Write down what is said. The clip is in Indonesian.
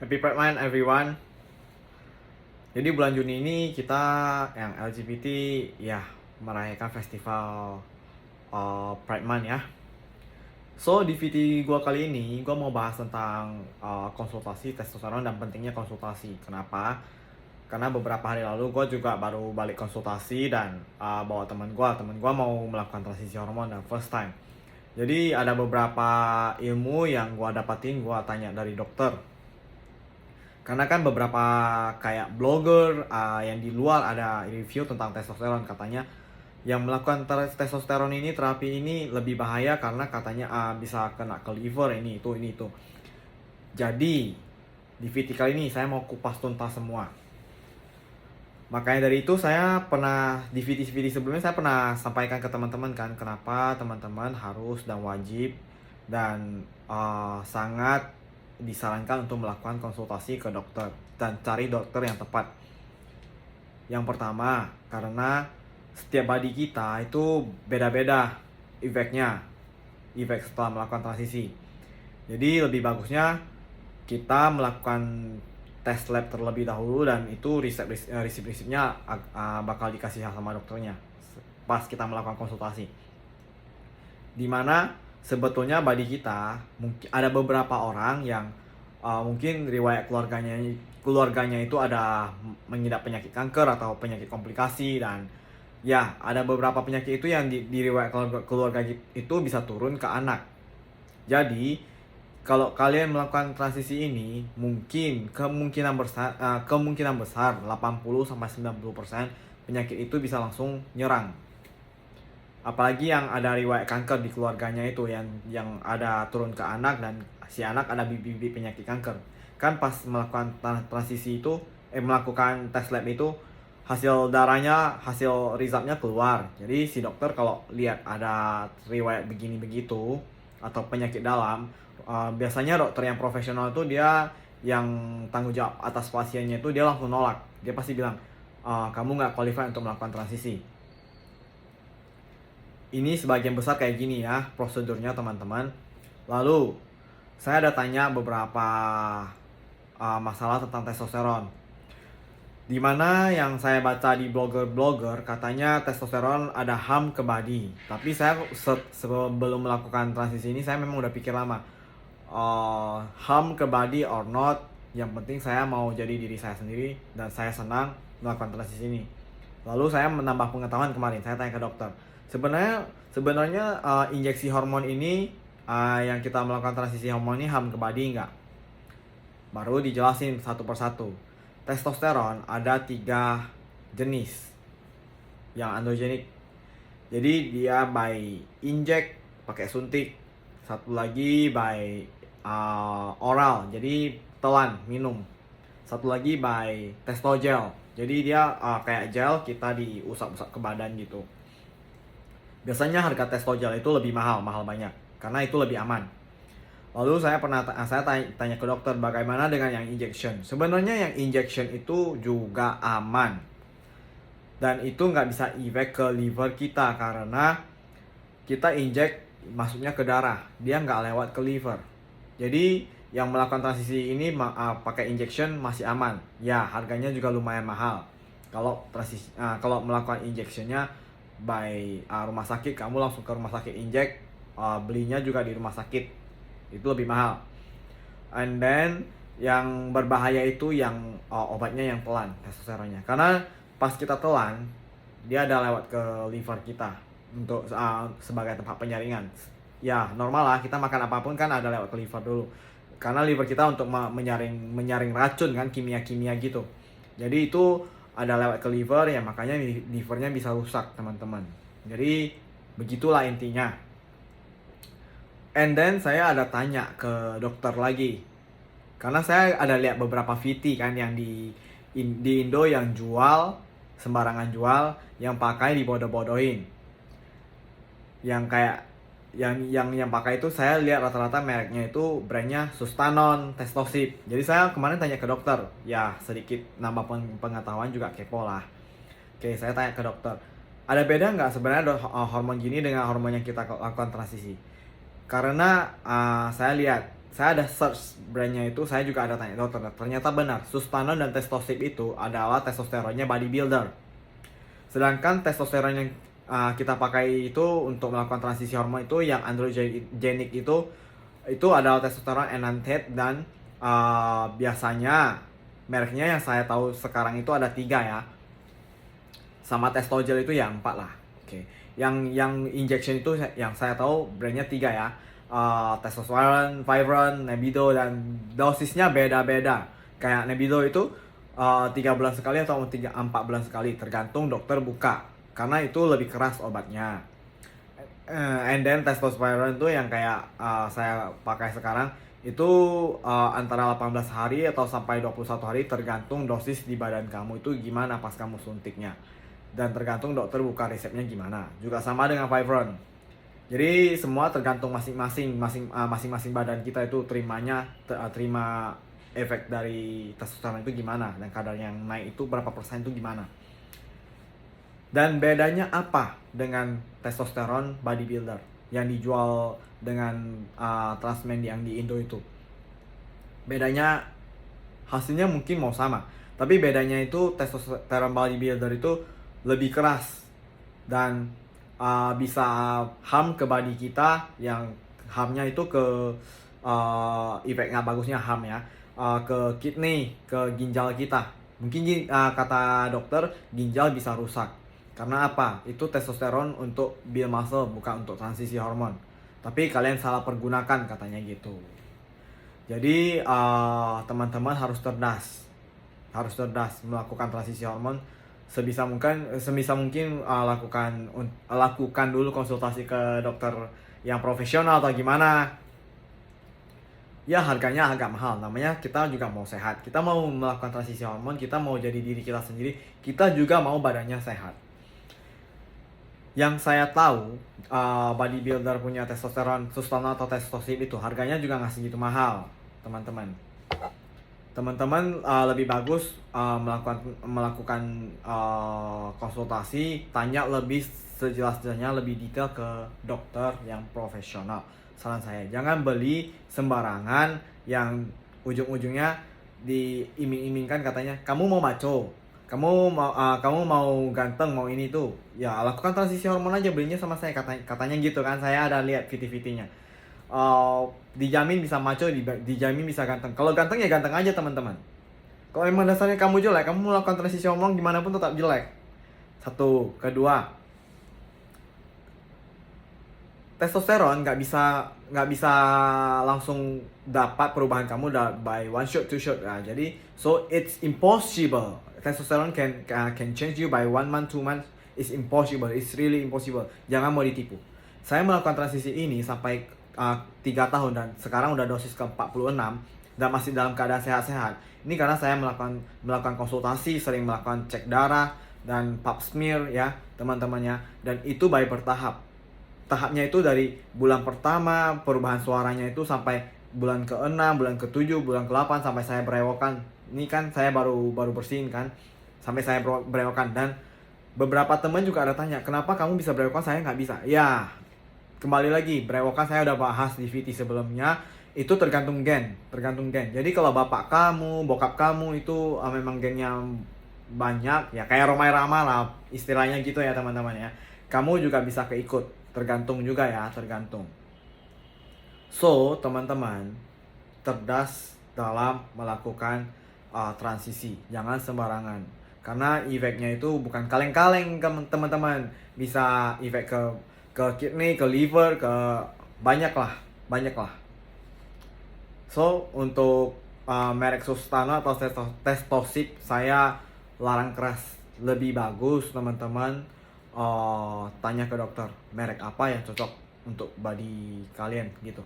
Happy Pride Month everyone. Jadi bulan Juni ini kita yang LGBT ya merayakan festival Pride Month ya. So di VT gue kali ini gue mau bahas tentang konsultasi testosteron dan pentingnya konsultasi. Kenapa? Karena beberapa hari lalu gue juga baru balik konsultasi dan bawa teman gue mau melakukan transisi hormon dan first time. Jadi ada beberapa ilmu yang gue dapatin, gue tanya dari dokter. Karena kan beberapa kayak blogger yang di luar ada review tentang testosteron, katanya yang melakukan testosteron ini, terapi ini lebih bahaya karena katanya bisa kena ke liver, ini itu. Jadi di video kali ini saya mau kupas tuntas semua. Makanya dari itu saya pernah di video sebelumnya saya pernah sampaikan ke teman-teman kan, kenapa teman-teman harus dan wajib dan sangat disarankan untuk melakukan konsultasi ke dokter dan cari dokter yang tepat. Yang pertama, karena setiap body kita itu beda-beda efek setelah melakukan transisi. Jadi lebih bagusnya kita melakukan tes lab terlebih dahulu, dan itu resep-resepnya bakal dikasih sama dokternya pas kita melakukan konsultasi. Dimana sebetulnya body kita mungkin ada beberapa orang yang mungkin riwayat keluarganya itu ada mengidap penyakit kanker atau penyakit komplikasi, dan ya ada beberapa penyakit itu yang di riwayat keluarga itu bisa turun ke anak. Jadi kalau kalian melakukan transisi ini, mungkin kemungkinan besar 80-90% penyakit itu bisa langsung nyerang. Apalagi yang ada riwayat kanker di keluarganya itu, yang ada turun ke anak dan si anak ada bibit penyakit kanker. Kan pas melakukan transisi itu, melakukan tes lab itu, hasil darahnya, hasil resultnya keluar. Jadi si dokter kalau lihat ada riwayat begini begitu atau penyakit dalam, biasanya dokter yang profesional itu dia yang tanggung jawab atas pasiennya itu dia langsung nolak. Dia pasti bilang, kamu nggak qualified untuk melakukan transisi. Ini sebagian besar kayak gini ya prosedurnya teman-teman. Lalu saya ada tanya beberapa masalah tentang testosteron, dimana yang saya baca di blogger katanya testosteron ada harm ke body. Tapi saya sebelum melakukan transisi ini saya memang udah pikir lama, harm ke body or not, yang penting saya mau jadi diri saya sendiri dan saya senang melakukan transisi ini. Lalu saya menambah pengetahuan kemarin, saya tanya ke dokter, sebenarnya injeksi hormon ini yang kita melakukan transisi hormon ini harm ke body enggak? Baru dijelasin satu persatu. Testosteron ada 3 jenis yang androgenik. Jadi dia by inject, pakai suntik. Satu lagi by oral, jadi telan, minum. Satu lagi by testogel, jadi dia kayak gel kita diusap-usap ke badan gitu. Biasanya harga testogel itu lebih mahal banyak karena itu lebih aman. Lalu saya tanya ke dokter, bagaimana dengan yang injection? Sebenarnya yang injection itu juga aman dan itu nggak bisa efek ke liver kita karena kita inject masuknya ke darah, dia nggak lewat ke liver. Jadi yang melakukan transisi ini pakai injection masih aman. Ya harganya juga lumayan mahal. Kalau melakukan injectionnya by rumah sakit, kamu langsung ke rumah sakit inject, belinya juga di rumah sakit, itu lebih mahal. And then yang berbahaya itu yang obatnya yang telan testosteronnya, karena pas kita telan dia ada lewat ke liver kita untuk sebagai tempat penyaringan. Ya normal lah, kita makan apapun kan ada lewat ke liver dulu, karena liver kita untuk menyaring racun kan, kimia gitu. Jadi itu ada lewat ke liver ya, makanya livernya bisa rusak teman-teman. Jadi begitulah intinya. And then saya ada tanya ke dokter lagi, karena saya ada lihat beberapa VT kan yang di Indo yang jual sembarangan jual, yang pakai dibodoh-bodohin. Yang kayak yang pakai itu saya lihat rata-rata mereknya itu brandnya Sustanon, Testosip. Jadi saya kemarin tanya ke dokter, ya sedikit nambah pengetahuan juga, kepo lah. Oke, saya tanya ke dokter, ada beda nggak sebenarnya hormon gini dengan hormon yang kita lakukan transisi? Karena saya lihat saya ada search brandnya itu, saya juga ada tanya dokter. Ternyata benar, Sustanon dan Testosip itu adalah testosteronnya bodybuilder. Sedangkan testosteron yang kita pakai itu untuk melakukan transisi hormon itu yang androgenic itu adalah testosteron enanthate dan biasanya mereknya yang saya tahu sekarang itu ada 3 ya. Sama Testogel itu ya 4 lah. Oke. Yang injection itu yang saya tahu brandnya 3 ya. Testosterone, Fibron, Nebido, dan dosisnya beda-beda. Kayak Nebido itu 3 bulan sekali atau 4 bulan sekali, tergantung dokter buka. Karena itu lebih keras obatnya. And then testosterone itu yang kayak saya pakai sekarang itu antara 18 hari atau sampai 21 hari, tergantung dosis di badan kamu itu gimana pas kamu suntiknya. Dan tergantung dokter buka resepnya gimana. Juga sama dengan Fibron. Jadi semua tergantung masing-masing badan kita itu terima efek dari testosteron itu gimana, dan kadar yang naik itu berapa persen itu gimana. Dan bedanya apa dengan testosteron bodybuilder yang dijual dengan Transmen yang di Indo itu? Bedanya hasilnya mungkin mau sama, tapi bedanya itu testosteron bodybuilder itu lebih keras dan bisa harm ke body kita, yang harmnya itu ke efek nggak bagusnya harm ya, ke kidney, ke ginjal kita. Mungkin kata dokter ginjal bisa rusak. Karena apa? Itu testosteron untuk build muscle, bukan untuk transisi hormon. Tapi kalian salah pergunakan katanya gitu. Jadi teman-teman harus cerdas melakukan transisi hormon. Sebisa mungkin lakukan dulu konsultasi ke dokter yang profesional atau gimana. Ya harganya agak mahal, namanya kita juga mau sehat, kita mau melakukan transisi hormon, kita mau jadi diri kita sendiri, kita juga mau badannya sehat. Yang saya tahu bodybuilder punya testosteron, Sustanon atau Testosip itu harganya juga nggak segitu mahal, teman-teman. Lebih bagus melakukan konsultasi, tanya lebih sejelas-jelasnya, lebih detail ke dokter yang profesional. Saran saya, jangan beli sembarangan yang ujung-ujungnya diiming-imingkan katanya kamu mau maco, kamu mau ganteng, mau ini tuh. Ya lakukan transisi hormon aja, belinya sama saya, katanya gitu kan. Saya ada lihat VT-VT-nya. Dijamin bisa maco, dijamin bisa ganteng. Kalau ganteng ya ganteng aja teman-teman. Kalau emang dasarnya kamu jelek, kamu melakukan transisi hormon gimana pun tetap jelek. Satu. Kedua, testosteron nggak bisa langsung dapat perubahan kamu by one shot, two shot. Nah, jadi so it's impossible. Testosteron can change you by 1 month, 2 months. It's impossible. It's really impossible. Jangan mau ditipu. Saya melakukan transisi ini sampai 3 tahun dan sekarang udah dosis ke-46 dan masih dalam keadaan sehat-sehat. Ini karena saya melakukan konsultasi, sering melakukan cek darah dan pap smear ya teman-temannya, dan itu by bertahap. Tahapnya itu dari bulan pertama perubahan suaranya itu sampai bulan ke-6, bulan ke-7, bulan ke-8 sampai saya berewokan. Ini kan saya baru bersihin kan, sampai saya berewokan. Dan beberapa teman juga ada tanya, kenapa kamu bisa berewokan, saya nggak bisa. Ya kembali lagi, berewokan saya udah bahas di VT sebelumnya. Itu tergantung gen. Jadi kalau bapak kamu, bokap kamu itu memang gennya banyak ya, kayak Romai Rama lah istilahnya gitu ya teman-teman ya, kamu juga bisa keikut, tergantung juga ya, tergantung. So teman-teman, cerdas dalam melakukan transisi, jangan sembarangan, karena efeknya itu bukan kaleng-kaleng teman-teman. Bisa efek ke kidney, ke liver, ke banyak lah. So untuk merek Sustanon atau Testosip saya larang keras. Lebih bagus teman-teman tanya ke dokter merek apa yang cocok untuk body kalian gitu.